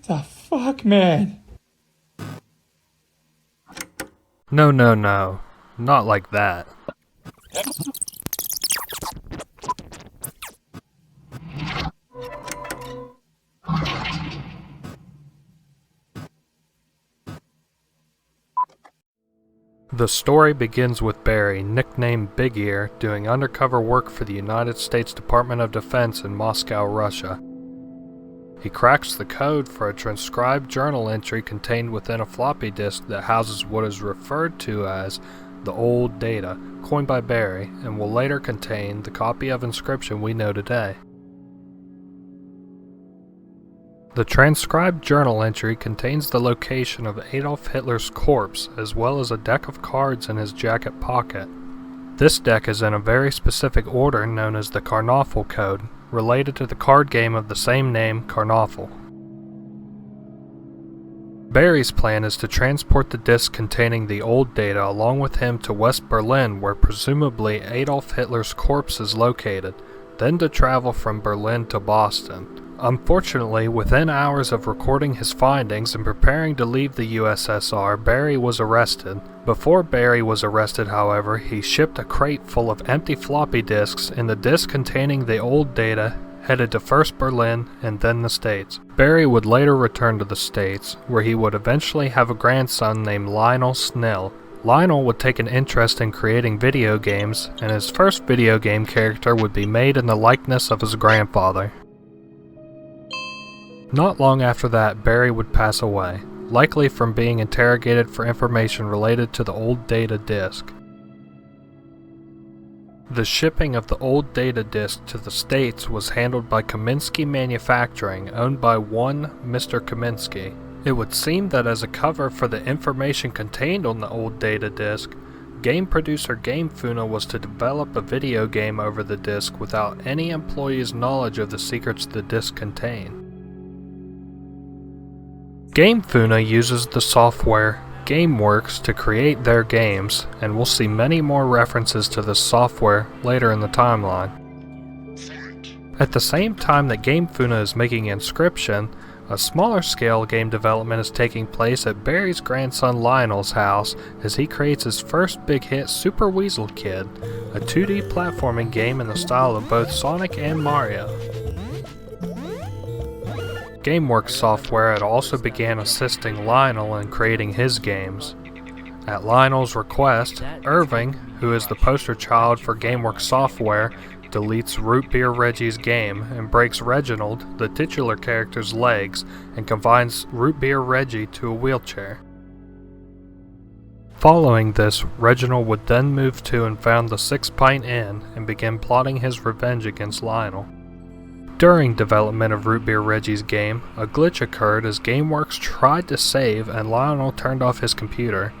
The fuck, man? No, not like that. The story begins with Barry, nicknamed Big Ear, doing undercover work for the United States Department of Defense in Moscow, Russia. He cracks the code for a transcribed journal entry contained within a floppy disk that houses what is referred to as the old data, coined by Barry, and will later contain the copy of Inscryption we know today. The transcribed journal entry contains the location of Adolf Hitler's corpse, as well as a deck of cards in his jacket pocket. This deck is in a very specific order known as the Karnoffel code, related to the card game of the same name, Karnoffel. Barry's plan is to transport the disk containing the old data along with him to West Berlin, where presumably Adolf Hitler's corpse is located, then to travel from Berlin to Boston. Unfortunately, within hours of recording his findings and preparing to leave the USSR, Barry was arrested. Before Barry was arrested, however, he shipped a crate full of empty floppy disks, and the disk containing the old data headed to first Berlin and then the States. Barry would later return to the States, where he would eventually have a grandson named Lionel Snill. Lionel would take an interest in creating video games, and his first video game character would be made in the likeness of his grandfather. Not long after that, Barry would pass away, likely from being interrogated for information related to the old data disk. The shipping of the old data disk to the States was handled by Kaminsky Manufacturing, owned by one Mr. Kaminsky. It would seem that as a cover for the information contained on the old data disk, game producer Gamefuna was to develop a video game over the disk without any employee's knowledge of the secrets the disk contained. Gamefuna uses the software GameWorks to create their games, and we'll see many more references to this software later in the timeline. At the same time that Gamefuna is making Inscryption, a smaller scale game development is taking place at Barry's grandson Lionel's house as he creates his first big hit, Super Weasel Kid, a 2D platforming game in the style of both Sonic and Mario. GameWorks software had also began assisting Lionel in creating his games. At Lionel's request, Irving, who is the poster child for GameWorks software, deletes Beer Reggie's game and breaks Reginald, the titular character's legs, and confines Beer Reggie to a wheelchair. Following this, Reginald would then move to and found the Six Pint Inn and begin plotting his revenge against Lionel. During development of Beer Reggie's game, a glitch occurred as GameWorks tried to save and Lionel turned off his computer.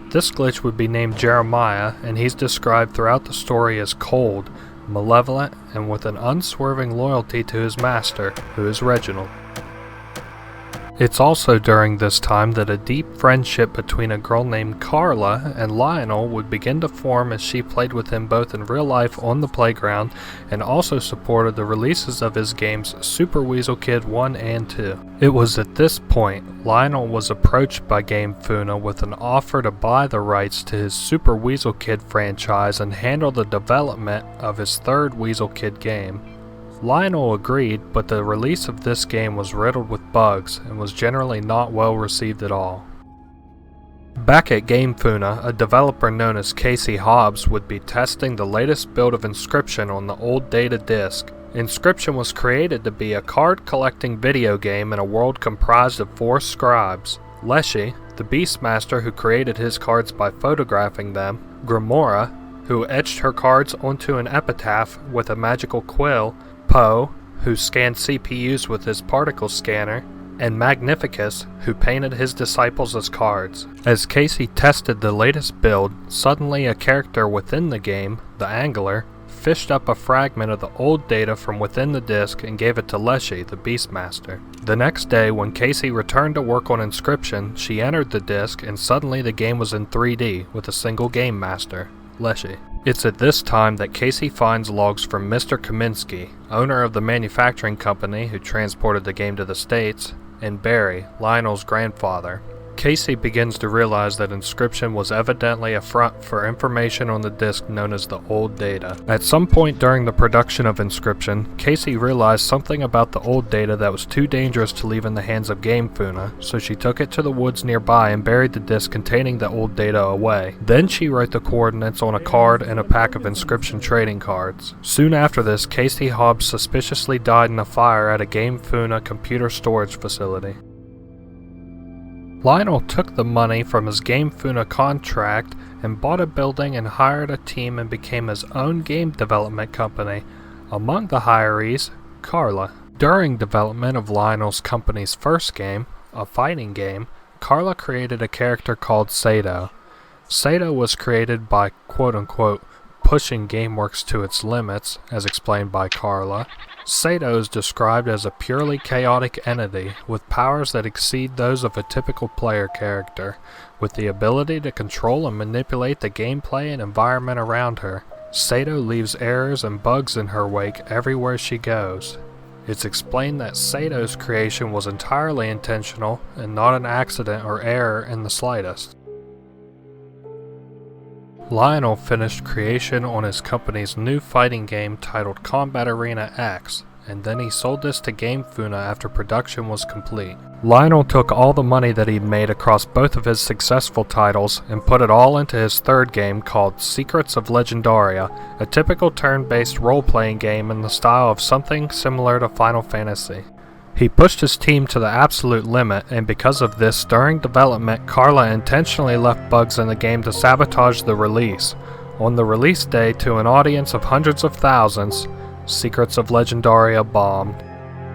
This glitch would be named Jeremiah, and he's described throughout the story as cold, malevolent, and with an unswerving loyalty to his master, who is Reginald. It's also during this time that a deep friendship between a girl named Carla and Lionel would begin to form as she played with him both in real life on the playground and also supported the releases of his games Super Weasel Kid 1 and 2. It was at this point Lionel was approached by Gamefuna with an offer to buy the rights to his Super Weasel Kid franchise and handle the development of his third Weasel Kid game. Lionel agreed, but the release of this game was riddled with bugs and was generally not well received at all. Back at Gamefuna, a developer known as Casey Hobbs would be testing the latest build of Inscryption on the old data disk. Inscryption was created to be a card-collecting video game in a world comprised of 4 scribes: Leshy, the Beastmaster who created his cards by photographing them; Grimora, who etched her cards onto an epitaph with a magical quill; Poe, who scanned CPUs with his particle scanner; and Magnificus, who painted his disciples as cards. As Casey tested the latest build, suddenly a character within the game, the Angler, fished up a fragment of the old data from within the disk and gave it to Leshy, the Beastmaster. The next day, when Casey returned to work on Inscryption, she entered the disk and suddenly the game was in 3D with a single game master, Leshy. It's at this time that Casey finds logs from Mr. Kaminsky, owner of the manufacturing company who transported the game to the States, and Barry, Lionel's grandfather. Casey begins to realize that Inscryption was evidently a front for information on the disk known as the old data. At some point during the production of Inscryption, Casey realized something about the old data that was too dangerous to leave in the hands of Gamefuna, so she took it to the woods nearby and buried the disk containing the old data away. Then she wrote the coordinates on a card and a pack of Inscryption trading cards. Soon after this, Casey Hobbs suspiciously died in a fire at a Gamefuna computer storage facility. Lionel took the money from his Gamefuna contract and bought a building and hired a team and became his own game development company. Among the hirees, Carla. During development of Lionel's company's first game, a fighting game, Carla created a character called Sato. Sato was created by quote-unquote pushing GameWorks to its limits, as explained by Carla. Sato is described as a purely chaotic entity with powers that exceed those of a typical player character, with the ability to control and manipulate the gameplay and environment around her. Sato leaves errors and bugs in her wake everywhere she goes. It's explained that Sato's creation was entirely intentional and not an accident or error in the slightest. Lionel finished creation on his company's new fighting game titled Combat Arena X, and then he sold this to Gamefuna after production was complete. Lionel took all the money that he'd made across both of his successful titles and put it all into his third game called Secrets of Legendaria, a typical turn-based role-playing game in the style of something similar to Final Fantasy. He pushed his team to the absolute limit, and because of this, during development, Carla intentionally left bugs in the game to sabotage the release. On the release day, to an audience of hundreds of thousands, Secrets of Legendaria bombed.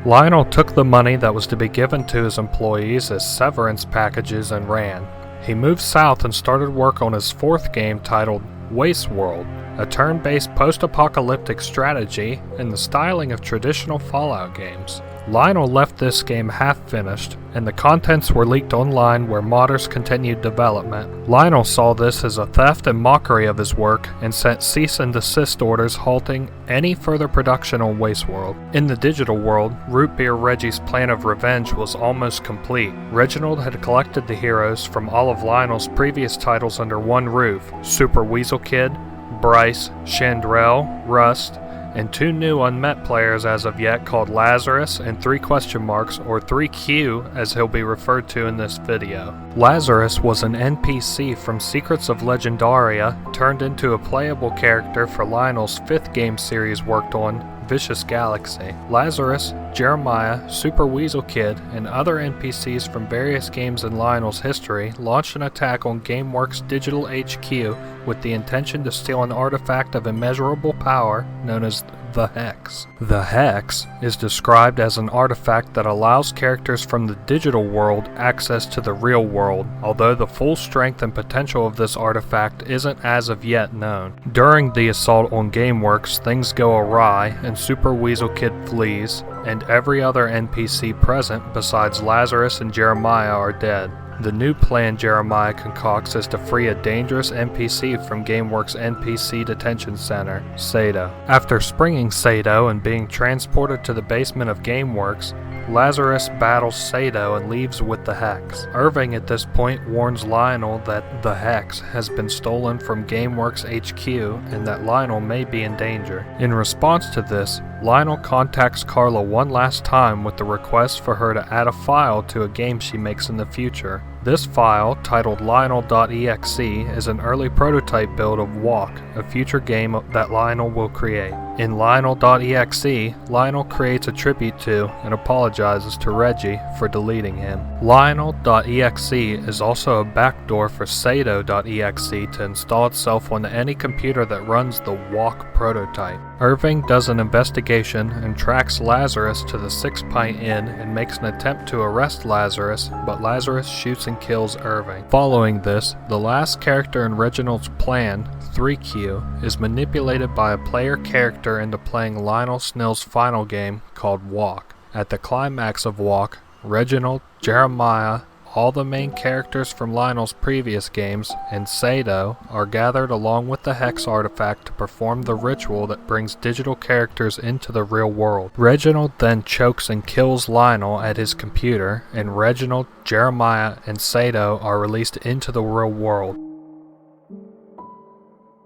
Lionel took the money that was to be given to his employees as severance packages and ran. He moved south and started work on his fourth game titled Waste World, a turn-based post-apocalyptic strategy in the styling of traditional Fallout games. Lionel left this game half-finished, and the contents were leaked online where modders continued development. Lionel saw this as a theft and mockery of his work and sent cease and desist orders halting any further production on Wasteworld. In the digital world, Beer Reggie's plan of revenge was almost complete. Reginald had collected the heroes from all of Lionel's previous titles under one roof: Super Weasel Kid, Bryce, Chandrell, Rust, and two new unmet players as of yet called Lazarus and 3 question marks, or 3Q as he'll be referred to in this video. Lazarus was an NPC from Secrets of Legendaria turned into a playable character for Lionel's 5th game series worked on, Vicious Galaxy. Lazarus, Jeremiah, Super Weasel Kid, and other NPCs from various games in Lionel's history launched an attack on GameWorks' digital HQ with the intention to steal an artifact of immeasurable power known as the Hex. The Hex is described as an artifact that allows characters from the digital world access to the real world, although the full strength and potential of this artifact isn't as of yet known. During the assault on GameWorks, things go awry and Super Weasel Kid flees, and every other NPC present besides Lazarus and Jeremiah are dead. The new plan Jeremiah concocts is to free a dangerous NPC from GameWorks' NPC detention center, Sato. After springing Sato and being transported to the basement of GameWorks, Lazarus battles Sato and leaves with the Hex. Irving at this point warns Lionel that the Hex has been stolen from GameWorks HQ and that Lionel may be in danger. In response to this, Lionel contacts Carla one last time with the request for her to add a file to a game she makes in the future. This file, titled Lionel.exe, is an early prototype build of Walk, a future game that Lionel will create. In Lionel.exe, Lionel creates a tribute to and apologizes to Reggie for deleting him. Lionel.exe is also a backdoor for Sato.exe to install itself on any computer that runs the Walk prototype. Irving does an investigation and tracks Lazarus to the 6 Pint Inn and makes an attempt to arrest Lazarus, but Lazarus shoots and kills Irving. Following this, the last character in Reginald's plan, 3Q, is manipulated by a player character into playing Lionel Snell's final game called Walk. At the climax of Walk, Reginald, Jeremiah, all the main characters from Lionel's previous games and Sato are gathered along with the Hex artifact to perform the ritual that brings digital characters into the real world. Reginald then chokes and kills Lionel at his computer, and Reginald, Jeremiah, and Sato are released into the real world.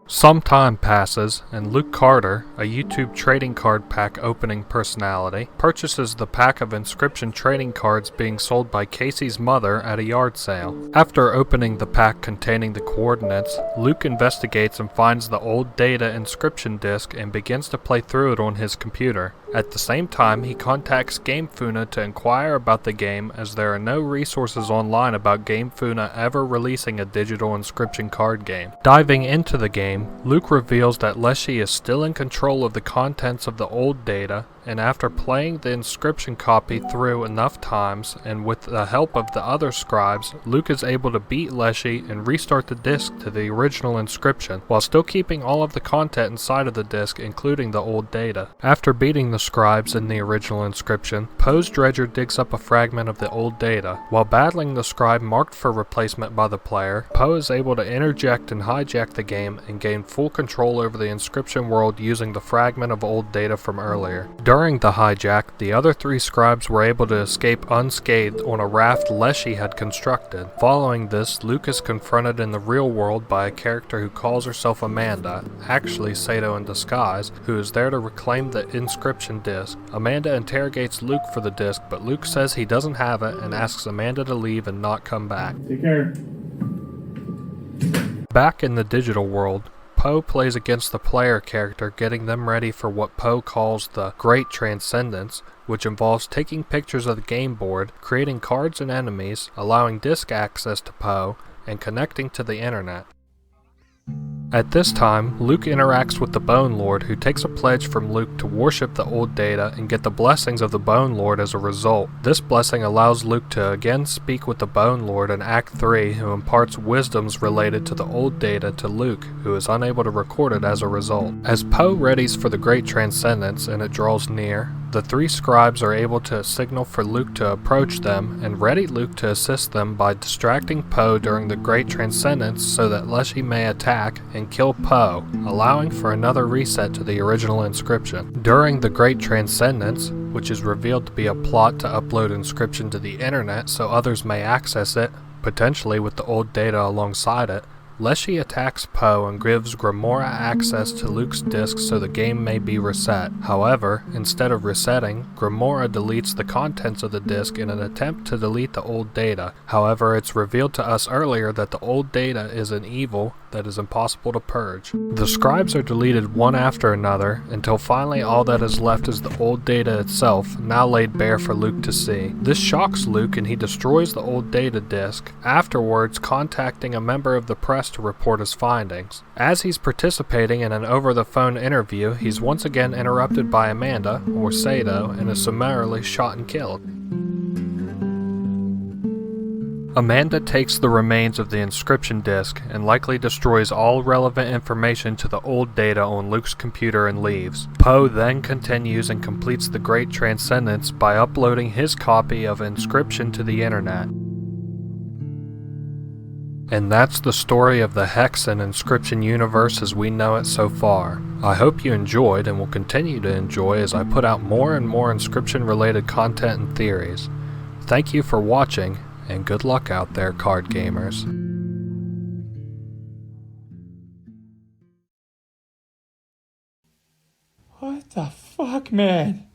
Some time passes, and Luke Carter, a YouTube trading card pack opening personality, purchases the pack of Inscryption trading cards being sold by Casey's mother at a yard sale. After opening the pack containing the coordinates, Luke investigates and finds the old data Inscryption disc and begins to play through it on his computer. At the same time, he contacts Gamefuna to inquire about the game, as there are no resources online about Gamefuna ever releasing a digital Inscryption card game. Diving into the game, Luke reveals that Leshy is still in control of the contents of the old data, and after playing the Inscryption copy through enough times, and with the help of the other scribes, Luke is able to beat Leshy and restart the disc to the original Inscryption, while still keeping all of the content inside of the disc, including the old data. After beating the scribes in the original Inscryption, Poe's dredger digs up a fragment of the old data. While battling the scribe marked for replacement by the player, Poe is able to interject and hijack the game and gain full control over the Inscryption world using the fragment of old data from earlier. During the hijack, the other three scribes were able to escape unscathed on a raft Leshy had constructed. Following this, Luke is confronted in the real world by a character who calls herself Amanda, actually Sato in disguise, who is there to reclaim the Inscryption disc. Amanda interrogates Luke for the disc, but Luke says he doesn't have it and asks Amanda to leave and not come back. Take care. Back in the digital world, Poe plays against the player character, getting them ready for what Poe calls the Great Transcendence, which involves taking pictures of the game board, creating cards and enemies, allowing disc access to Poe, and connecting to the internet. At this time, Luke interacts with the Bone Lord, who takes a pledge from Luke to worship the old data and get the blessings of the Bone Lord as a result. This blessing allows Luke to again speak with the Bone Lord in Act 3, who imparts wisdoms related to the old data to Luke, who is unable to record it as a result. As Poe readies for the Great Transcendence and it draws near, the three scribes are able to signal for Luke to approach them and ready Luke to assist them by distracting Poe during the Great Transcendence so that Leshy may attack and kill Poe, allowing for another reset to the original Inscryption. During the Great Transcendence, which is revealed to be a plot to upload Inscryption to the internet so others may access it, potentially with the old data alongside it, Leshy attacks Poe and gives Grimoire access to Luke's disc so the game may be reset. However, instead of resetting, Grimoire deletes the contents of the disc in an attempt to delete the old data. However, it's revealed to us earlier that the old data is an evil that is impossible to purge. The scribes are deleted one after another until finally all that is left is the old data itself, now laid bare for Luke to see. This shocks Luke and he destroys the old data disc, afterwards contacting a member of the press to report his findings. As he's participating in an over-the-phone interview, he's once again interrupted by Amanda, or Sato, and is summarily shot and killed. Amanda takes the remains of the Inscryption disc and likely destroys all relevant information to the old data on Luke's computer and leaves. Poe then continues and completes the Great Transcendence by uploading his copy of Inscryption to the internet. And that's the story of the Hex and Inscryption universe as we know it so far. I hope you enjoyed and will continue to enjoy as I put out more and more Inscryption related content and theories. Thank you for watching, and good luck out there, card gamers. What the fuck, man?